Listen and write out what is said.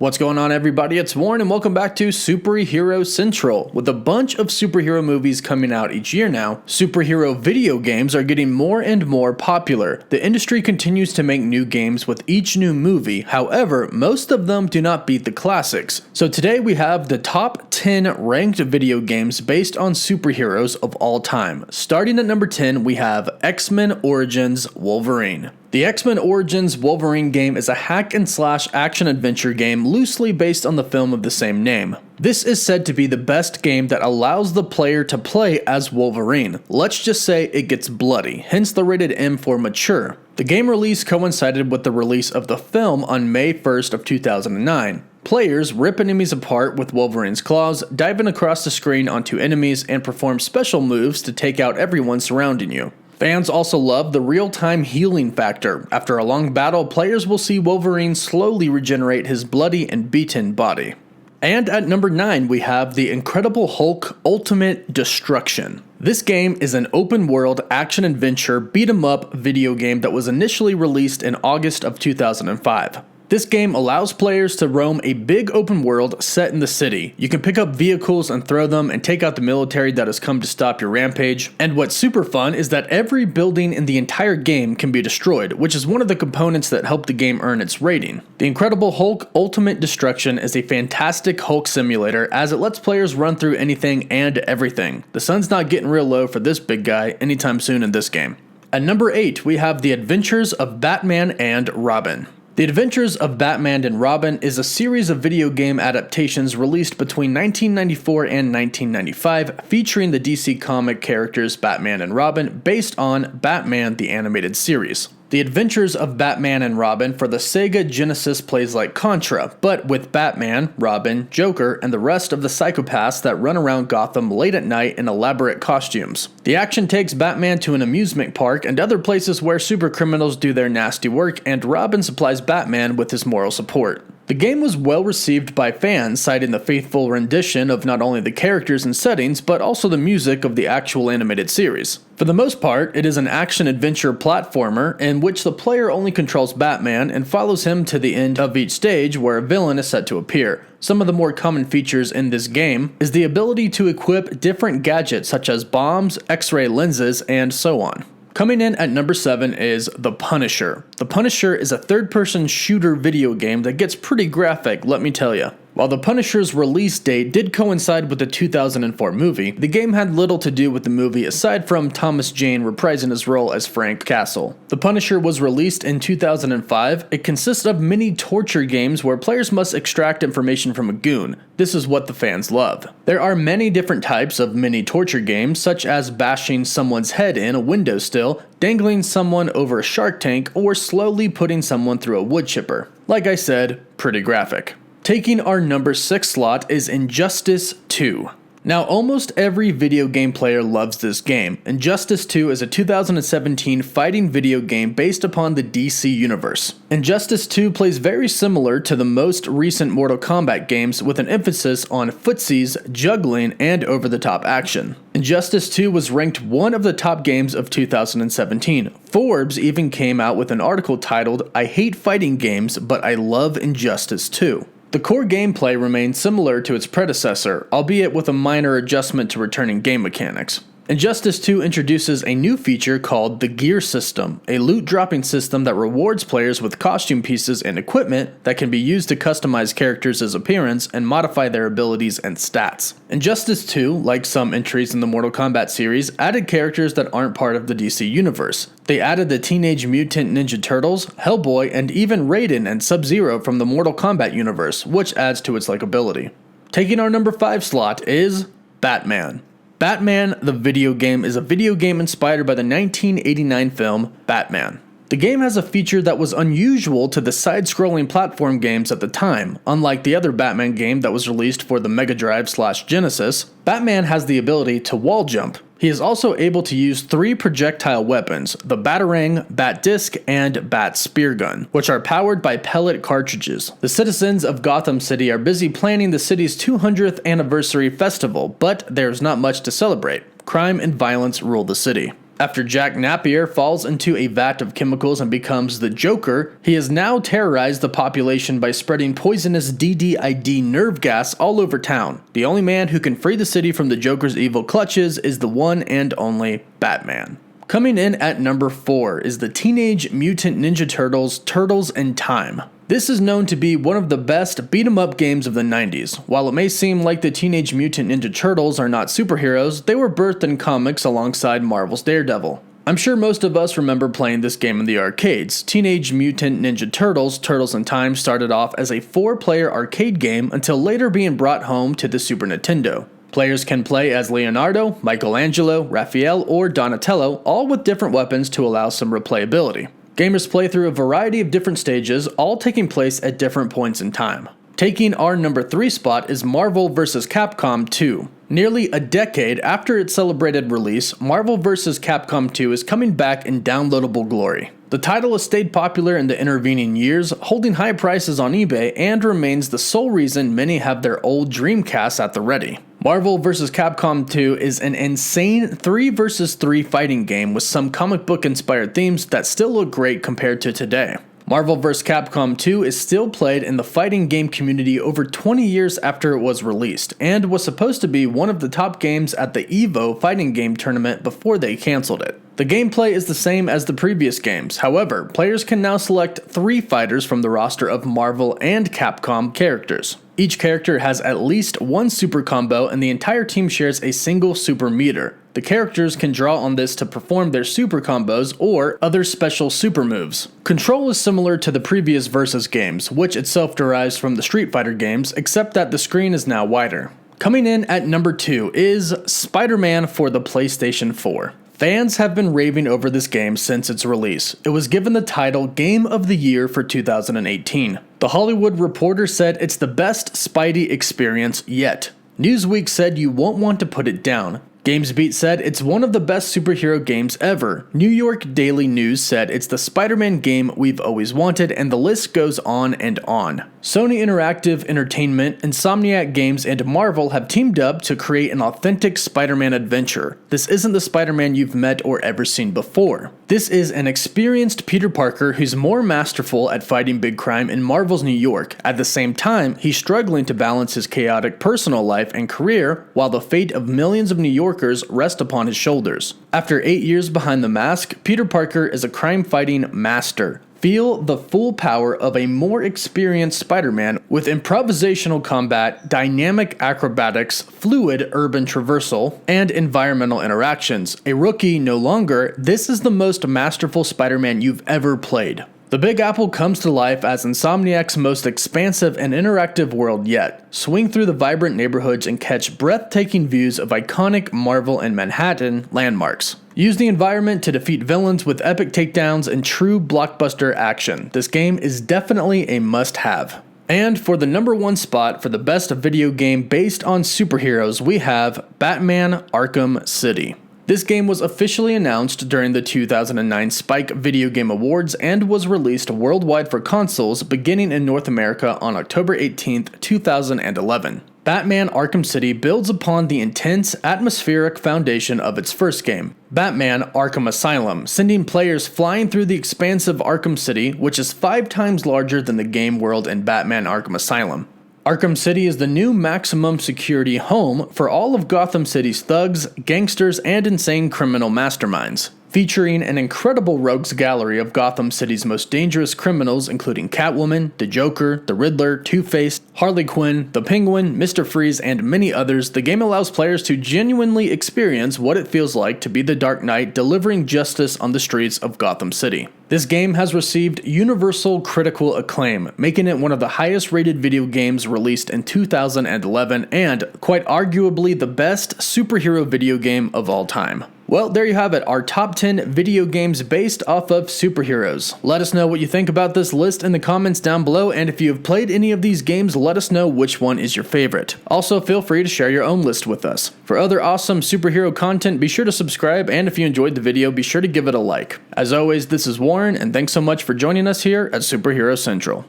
What's going on, everybody? It's Warren and welcome back to Superhero Central. With a bunch of superhero movies coming out each year now, superhero video games are getting more and more popular. The industry continues to make new games with each new movie, however, most of them do not beat the classics. So today we have the top 10 ranked video games based on superheroes of all time. Starting at number 10, we have X-Men Origins Wolverine. The X-Men Origins Wolverine game is a hack-and-slash action-adventure game loosely based on the film of the same name. This is said to be the best game that allows the player to play as Wolverine. Let's just say it gets bloody, hence the rated M for mature. The game release coincided with the release of the film on May 1st of 2009. Players rip enemies apart with Wolverine's claws, diving across the screen onto enemies, and perform special moves to take out everyone surrounding you. Fans also love the real-time healing factor. After a long battle, players will see Wolverine slowly regenerate his bloody and beaten body. And at number 9, we have The Incredible Hulk Ultimate Destruction. This game is an open-world action-adventure beat-em-up video game that was initially released in August of 2005. This game allows players to roam a big open world set in the city. You can pick up vehicles and throw them and take out the military that has come to stop your rampage. And what's super fun is that every building in the entire game can be destroyed, which is one of the components that help the game earn its rating. The Incredible Hulk Ultimate Destruction is a fantastic Hulk simulator as it lets players run through anything and everything. The sun's not getting real low for this big guy anytime soon in this game. At number 8, we have The Adventures of Batman and Robin. The Adventures of Batman and Robin is a series of video game adaptations released between 1994 and 1995 featuring the DC comic characters Batman and Robin based on Batman the Animated Series. The Adventures of Batman and Robin for the Sega Genesis plays like Contra, but with Batman, Robin, Joker, and the rest of the psychopaths that run around Gotham late at night in elaborate costumes. The action takes Batman to an amusement park and other places where supercriminals do their nasty work, and Robin supplies Batman with his moral support. The game was well received by fans, citing the faithful rendition of not only the characters and settings, but also the music of the actual animated series. For the most part, it is an action-adventure platformer in which the player only controls Batman and follows him to the end of each stage where a villain is set to appear. Some of the more common features in this game is the ability to equip different gadgets such as bombs, X-ray lenses, and so on. Coming in at number 7 is The Punisher. The Punisher is a third-person shooter video game that gets pretty graphic, let me tell you. While The Punisher's release date did coincide with the 2004 movie, the game had little to do with the movie aside from Thomas Jane reprising his role as Frank Castle. The Punisher was released in 2005. It consists of mini torture games where players must extract information from a goon. This is what the fans love. There are many different types of mini torture games, such as bashing someone's head in a windowsill, dangling someone over a shark tank, or slowly putting someone through a wood chipper. Like I said, pretty graphic. Taking our number 6 slot is Injustice 2. Now, almost every video game player loves this game. Injustice 2 is a 2017 fighting video game based upon the DC universe. Injustice 2 plays very similar to the most recent Mortal Kombat games with an emphasis on footsies, juggling, and over-the-top action. Injustice 2 was ranked one of the top games of 2017. Forbes even came out with an article titled, "I hate fighting games, but I love Injustice 2." The core gameplay remains similar to its predecessor, albeit with a minor adjustment to returning game mechanics. Injustice 2 introduces a new feature called the Gear System, a loot dropping system that rewards players with costume pieces and equipment that can be used to customize characters' appearance and modify their abilities and stats. Injustice 2, like some entries in the Mortal Kombat series, added characters that aren't part of the DC universe. They added the Teenage Mutant Ninja Turtles, Hellboy, and even Raiden and Sub-Zero from the Mortal Kombat universe, which adds to its likability. Taking our number 5 slot is Batman. Batman, the video game, is a video game inspired by the 1989 film Batman. The game has a feature that was unusual to the side-scrolling platform games at the time. Unlike the other Batman game that was released for the Mega Drive/Genesis, Batman has the ability to wall jump. He is also able to use 3 projectile weapons, the Batarang, Bat Disc, and Bat Spear Gun, which are powered by pellet cartridges. The citizens of Gotham City are busy planning the city's 200th anniversary festival, but there's not much to celebrate. Crime and violence rule the city. After Jack Napier falls into a vat of chemicals and becomes the Joker, he has now terrorized the population by spreading poisonous DDID nerve gas all over town. The only man who can free the city from the Joker's evil clutches is the one and only Batman. Coming in at number 4 is the Teenage Mutant Ninja Turtles: Turtles in Time. This is known to be one of the best beat-em-up games of the 90s. While it may seem like the Teenage Mutant Ninja Turtles are not superheroes, they were birthed in comics alongside Marvel's Daredevil. I'm sure most of us remember playing this game in the arcades. Teenage Mutant Ninja Turtles: Turtles in Time started off as a 4-player arcade game until later being brought home to the Super Nintendo. Players can play as Leonardo, Michelangelo, Raphael, or Donatello, all with different weapons to allow some replayability. Gamers play through a variety of different stages, all taking place at different points in time. Taking our number 3 spot is Marvel vs. Capcom 2. Nearly a decade after its celebrated release, Marvel vs. Capcom 2 is coming back in downloadable glory. The title has stayed popular in the intervening years, holding high prices on eBay, and remains the sole reason many have their old Dreamcasts at the ready. Marvel vs. Capcom 2 is an insane 3 vs. 3 fighting game with some comic book inspired themes that still look great compared to today. Marvel vs. Capcom 2 is still played in the fighting game community over 20 years after it was released, and was supposed to be one of the top games at the EVO fighting game tournament before they cancelled it. The gameplay is the same as the previous games, however, players can now select 3 fighters from the roster of Marvel and Capcom characters. Each character has at least one super combo, and the entire team shares a single super meter. The characters can draw on this to perform their super combos or other special super moves. Control is similar to the previous Versus games, which itself derives from the Street Fighter games, except that the screen is now wider. Coming in at number 2 is Spider-Man for the PlayStation 4. Fans have been raving over this game since its release. It was given the title Game of the Year for 2018. The Hollywood Reporter said it's the best Spidey experience yet. Newsweek said you won't want to put it down. GamesBeat said it's one of the best superhero games ever. New York Daily News said it's the Spider-Man game we've always wanted, and the list goes on and on. Sony Interactive Entertainment, Insomniac Games, and Marvel have teamed up to create an authentic Spider-Man adventure. This isn't the Spider-Man you've met or ever seen before. This is an experienced Peter Parker who's more masterful at fighting big crime in Marvel's New York. At the same time, he's struggling to balance his chaotic personal life and career, while the fate of millions of New Yorkers rest upon his shoulders. After 8 years behind the mask, Peter Parker is a crime-fighting master. Feel the full power of a more experienced Spider-Man with improvisational combat, dynamic acrobatics, fluid urban traversal, and environmental interactions. A rookie no longer, this is the most masterful Spider-Man you've ever played. The Big Apple comes to life as Insomniac's most expansive and interactive world yet. Swing through the vibrant neighborhoods and catch breathtaking views of iconic Marvel and Manhattan landmarks. Use the environment to defeat villains with epic takedowns and true blockbuster action. This game is definitely a must-have. And for the number 1 spot for the best video game based on superheroes, we have Batman Arkham City. This game was officially announced during the 2009 Spike Video Game Awards and was released worldwide for consoles beginning in North America on October 18, 2011. Batman Arkham City builds upon the intense, atmospheric foundation of its first game, Batman Arkham Asylum, sending players flying through the expansive Arkham City, which is 5 times larger than the game world in Batman Arkham Asylum. Arkham City is the new maximum security home for all of Gotham City's thugs, gangsters, and insane criminal masterminds. Featuring an incredible rogues gallery of Gotham City's most dangerous criminals including Catwoman, the Joker, the Riddler, Two-Face, Harley Quinn, the Penguin, Mr. Freeze, and many others, the game allows players to genuinely experience what it feels like to be the Dark Knight delivering justice on the streets of Gotham City. This game has received universal critical acclaim, making it one of the highest rated video games released in 2011 and, quite arguably, the best superhero video game of all time. Well, there you have it, our top 10 video games based off of superheroes. Let us know what you think about this list in the comments down below, and if you have played any of these games, let us know which one is your favorite. Also, feel free to share your own list with us. For other awesome superhero content, be sure to subscribe, and if you enjoyed the video, be sure to give it a like. As always, this is Warren, and thanks so much for joining us here at Superhero Central.